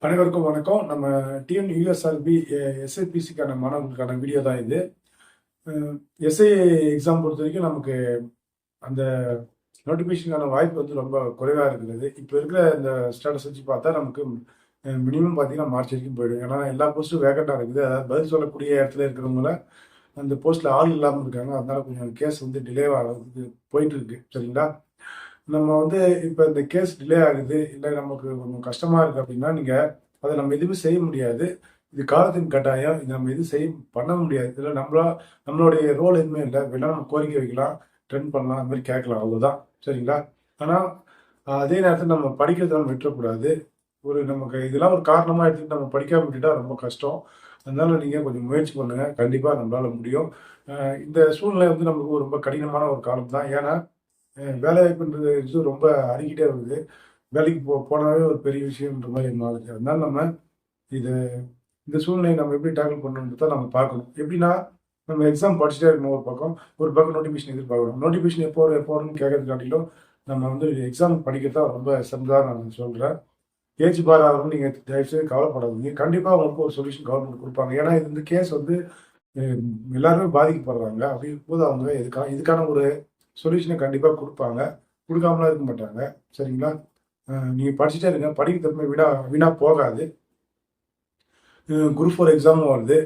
அனைவருக்கும் வணக்கம். நம்ம டிஎன் யூஎஸ்ஆர்பி எஸ்ஐபிசிக்கான மாணவர்களுக்கான வீடியோ தான் இது. எஸ்ஐ எக்ஸாம் பொறுத்த வரைக்கும் நமக்கு அந்த நோட்டிஃபிகேஷனுக்கான வாய்ப்பு வந்து ரொம்ப குறைவாக இருக்கிறது. இப்போ இருக்கிற இந்த ஸ்டேட்டஸ் வச்சு பார்த்தா நமக்கு மினிமம் பார்த்தீங்கன்னா மார்ச் வரைக்கும் போயிடும். ஏன்னா எல்லா போஸ்ட்டும் வேகண்டாக இருக்குது. அதாவது பதில் சொல்லக்கூடிய இடத்துல இருக்கிறவங்கள அந்த போஸ்ட்டில் ஆள் இல்லாமல் இருக்காங்க. அதனால கொஞ்சம் கேஸ் வந்து டிலே ஆகிறதுக்கு போயிட்டு இருக்கு. சரிங்களா? நம்ம வந்து இப்போ இந்த கேஸ் டிலே ஆகுது, இல்லை நமக்கு கொஞ்சம் கஷ்டமா இருக்கு அப்படின்னா, நீங்கள் அதை நம்ம எதுவுமே செய்ய முடியாது. இது காலத்தின் கட்டாயம். இது நம்ம எதுவும் பண்ண முடியாது. இதில் நம்மளுடைய ரோல் எதுவுமே இல்லை. வேணா நம்ம கோரிக்கை வைக்கலாம், ட்ரெண்ட் பண்ணலாம், அந்த மாதிரி கேட்கலாம், அவ்வளோதான். சரிங்களா? ஆனால் அதே நேரத்தில் நம்ம படிக்கிறத நம்ம விட்டுறக்கூடாது. நமக்கு இதெல்லாம் ஒரு காரணமாக எடுத்துக்கிட்டு நம்ம படிக்காம விட்டுட்டா ரொம்ப கஷ்டம். அதனால நீங்கள் கொஞ்சம் முயற்சி பண்ணுங்க. கண்டிப்பாக நம்மளால முடியும். இந்த சூழ்நிலை வந்து நமக்கு ரொம்ப கடினமான ஒரு காலம் தான். ஏன்னா வேலைவாய்ப்புன்றது இது ரொம்ப அருகிட்டே வருது. வேலைக்கு போனாவே ஒரு பெரிய விஷயம்ன்ற மாதிரி மாறுது. அதனால நம்ம இது இந்த சூழ்நிலையை நம்ம எப்படி டேக்கிள் பண்ணணும்னு தான் நம்ம பார்க்கணும். எப்படின்னா, நம்ம எக்ஸாம் படிச்சுட்டே இருக்கணும் ஒரு பக்கம் நோட்டிஃபிகேஷன் எதிர்பார்க்கணும். நோட்டிஃபிகேஷன் எப்போ வரும்னு கேட்கறதுக்காட்டிலும் நம்ம வந்து எக்ஸாம் படிக்கிறதா ரொம்ப சிறந்ததாக நான் சொல்கிறேன். ஏஜ் பார் ஆகணும்னு நீங்கள் தயவுசெய்து கவலைப்படாதீங்க. கண்டிப்பாக உங்களுக்கு ஒரு சொல்யூஷன் கவர்மெண்ட் கொடுப்பாங்க. ஏன்னா இது இந்த கேஸ் வந்து எல்லாருமே பாதிக்கப்படுறாங்க. அப்படி இருக்கும்போது அவங்க இதுக்கான ஒரு சொல்யூஷனை கண்டிப்பாக கொடுப்பாங்க. கொடுக்காமலாம் இருக்க மாட்டாங்க. சரிங்களா? நீங்கள் படிச்சுட்டே இருங்க. படிக்க தப்பமே வீணாக போகாது. குரூப் 4 எக்ஸாமும் வருது,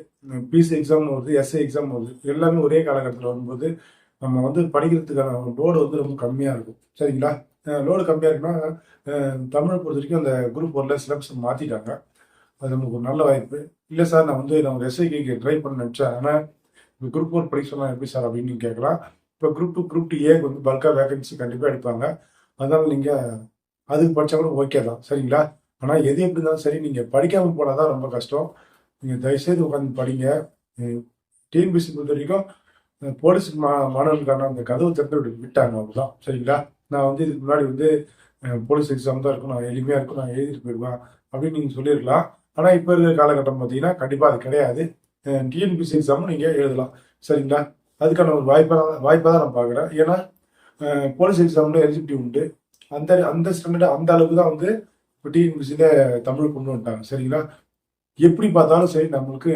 பிசி எக்ஸாமும் வருது, எஸ்ஐ எக்ஸாம் வருது. எல்லாமே ஒரே காலகட்டத்தில் வரும்போது நம்ம வந்து படிக்கிறதுக்கான லோடு வந்து ரொம்ப கம்மியாக இருக்கும். சரிங்களா? லோடு கம்மியாக இருக்குன்னா தமிழை பொறுத்த வரைக்கும் அந்த குரூப் 4ல் சிலபஸ் மாற்றிட்டாங்க. அது நமக்கு ஒரு நல்ல வாய்ப்பு. இல்லை சார், நான் ஒரு எஸ்ஐக்கு ட்ரை பண்ண நினச்சேன், ஆனால் குரூப் 4 படிக்க சொன்னால் எப்படி சார் அப்படின்னு நீங்கள் கேட்கலாம். இப்போ குரூப் 2 ஏக்கு வந்து பல்காக வேகன்சி கண்டிப்பாக எடுப்பாங்க. அதனால் நீங்கள் அதுக்கு படித்தா கூட ஓகே தான். சரிங்களா? ஆனால் எது எப்படி இருந்தாலும் சரி, நீங்கள் படிக்காமல் போனால் தான் ரொம்ப கஷ்டம். நீங்கள் தயவுசெய்து உட்காந்து படிங்க. டிஎன்பிஎஸ்சி பொறுத்த வரைக்கும் போலீஸ் மாணவர்களுக்கான அந்த கதவு திறந்து விட்டாங்க, அவ்வளோதான். சரிங்களா? நான் வந்து இதுக்கு முன்னாடி வந்து போலீஸ் எக்ஸாம் தான் இருக்கும், நான் எளிமையாக இருக்கும், நான் எழுதிட்டு போயிடுவேன் அப்படின்னு நீங்கள் சொல்லியிருக்கலாம். ஆனால் இப்போ இருக்கிற காலகட்டம் பார்த்தீங்கன்னா கண்டிப்பாக அது கிடையாது. டிஎன்பிஎஸ்சி எக்ஸாமும் நீங்கள் எழுதலாம். சரிங்களா? அதுக்கான ஒரு வாய்ப்பாக தான் நான் பார்க்குறேன். ஏன்னா போலீஸ் எக்ஸாமில் எலிஜிபிலிட்டி உண்டு. அந்த ஸ்டாண்டர்ட் அந்த அளவுக்கு தான் வந்து இப்போ டிஎன்பிஎஸ்சியில் தமிழ் கொண்டு வந்துட்டாங்க. சரிங்களா? எப்படி பார்த்தாலும் சரி, நம்மளுக்கு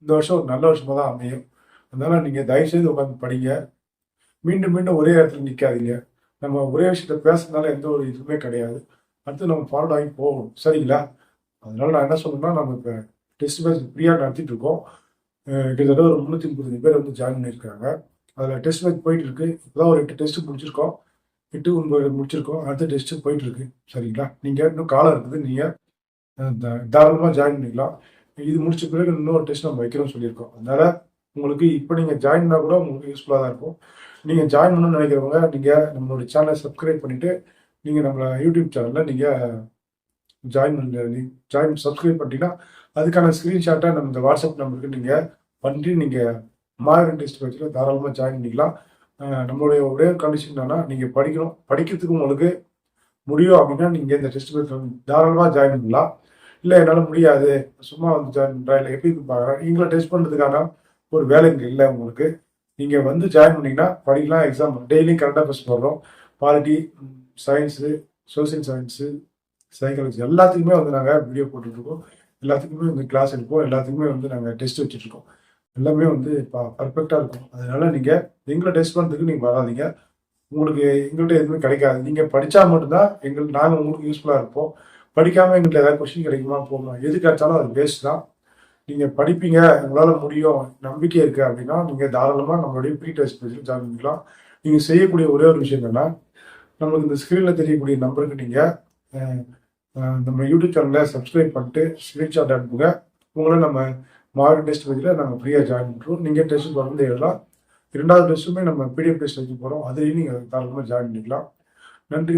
இந்த வருஷம் ஒரு நல்ல வருஷமாக தான் அமையும். அதனால் நீங்கள் தயவுசெய்து உட்காந்து படிங்க. மீண்டும் மீண்டும் ஒரே இடத்துல நிற்காதீங்க. நம்ம ஒரே விஷயத்த பேசுறதுனால எந்த ஒரு இதுவுமே கிடையாது. அடுத்து நம்ம ஃபார்வர்ட் ஆகி போகணும். சரிங்களா? அதனால நான் என்ன சொல்லணும்னா, நம்ம இப்போ டெஸ்ட் பேட்ச் ஃப்ரீயாக நடத்திட்டு இருக்கோம். கிட்டத்தட்ட ஒரு 335 பேர் வந்து ஜாயின் பண்ணியிருக்காங்க. அதில் டெஸ்ட் பேட்ச் போயிட்டு இருக்கு. இப்போதான் ஒரு 8 டெஸ்ட்டு முடிச்சிருக்கோம். 8 9 முடிச்சிருக்கோம். அடுத்த டெஸ்ட்டு போயிட்டு இருக்கு. சரிங்களா? நீங்கள் இன்னும் காலம் இருக்குது. நீங்கள் தாராளமாக ஜாயின் பண்ணிக்கலாம். இது முடிச்ச பிறகு இன்னொரு டெஸ்ட் நம்ம வைக்கிறோம்னு சொல்லியிருக்கோம். அதனால உங்களுக்கு இப்போ நீங்கள் ஜாயின் பண்ணால் கூட உங்களுக்கு யூஸ்ஃபுல்லாக தான் இருக்கும். நீங்கள் ஜாயின் பண்ணணும்னு நினைக்கிறவங்க, நீங்கள் நம்மளோட சேனலை சப்ஸ்கிரைப் பண்ணிவிட்டு நீங்கள் நம்மளை யூடியூப் சேனலில் நீங்கள் சப்ஸ்கிரைப் பண்ணிட்டீங்கன்னா அதுக்கான ஸ்க்ரீன்ஷாட்டை நம்ம இந்த வாட்ஸ்அப் நம்பருக்கு நீங்கள் மாடர்ன் டெஸ்ட் பேட்சில் தாராளமாக ஜாயின் பண்ணிக்கலாம். நம்மளுடைய ஒரே கண்டிஷன் என்னன்னா, நீங்கள் படிக்கிறதுக்கு உங்களுக்கு முடியும் அப்படின்னா நீங்கள் இந்த டெஸ்ட் பேட்சில் தாராளமாக ஜாயின் பண்ணலாம். இல்லை என்னால் முடியாது, சும்மா வந்து ஜாயின் பண்ணுறேன், இல்லை எப்படி பார்க்குறேன், நீங்களும் டெஸ்ட் பண்ணுறதுக்கான ஒரு வேலை இங்கே இல்லை உங்களுக்கு. நீங்கள் வந்து ஜாயின் பண்ணிங்கன்னா படிக்கலாம். எக்ஸாம் டெய்லியும் கரெக்டாக ஃபஸ்ட் போடுறோம். Polity, science, social science, psychology எல்லாத்துக்குமே வந்து நாங்கள் வீடியோ போட்டுட்ருக்கோம். எல்லாத்துக்குமே வந்து கிளாஸ் எடுப்போம். எல்லாத்துக்குமே வந்து நாங்கள் டெஸ்ட் வச்சுட்ருக்கோம். எல்லாமே வந்து பர்ஃபெக்டாக இருக்கும். அதனால் நீங்கள் எங்களை டெஸ்ட் பண்ணுறதுக்கு நீங்கள் வராதிங்க. உங்களுக்கு எங்கள்கிட்ட எதுவுமே கிடைக்காது. நீங்கள் படித்தா மட்டும்தான் நாங்கள் உங்களுக்கு யூஸ்ஃபுல்லாக இருப்போம். படிக்காமல் எங்கள்கிட்ட ஏதாவது கொஸ்டின் கிடைக்குமா போகலாம், எது கிடைச்சாலும் அது வேஸ்ட் தான். நீங்கள் படிப்பீங்க, உங்களால் முடியும், நம்பிக்கை இருக்குது அப்படின்னா நீங்கள் தாராளமாக நம்மளுடைய ப்ரீ டெஸ்ட் பேஜில் ஜாயின் பண்ணிக்கலாம். நீங்கள் செய்யக்கூடிய ஒரே ஒரு விஷயம் என்னென்னா, நம்மளுக்கு இந்த ஸ்க்ரீனில் தெரியக்கூடிய நம்பருக்கு நீங்கள் நம்ம யூடியூப் சேனலில் சப்ஸ்கிரைப் பண்ணிட்டு ஸ்க்ரீன்ஷாட் அனுப்புங்க. உங்களை நம்ம மாடர்ன் டெஸ்ட் பேஜில் நாங்கள் ஃப்ரீயாக ஜாயின் பண்ணுறோம். நீங்கள் டெஸ்ட் தொடர்ந்து எழுதலாம். 2வது டெஸ்ட்டுமே நம்ம பிடிஎஃப் டெஸ்ட் வச்சு போகிறோம். அதையும் நீங்கள் தாராளமாக ஜாயின் பண்ணிக்கலாம். நன்றி.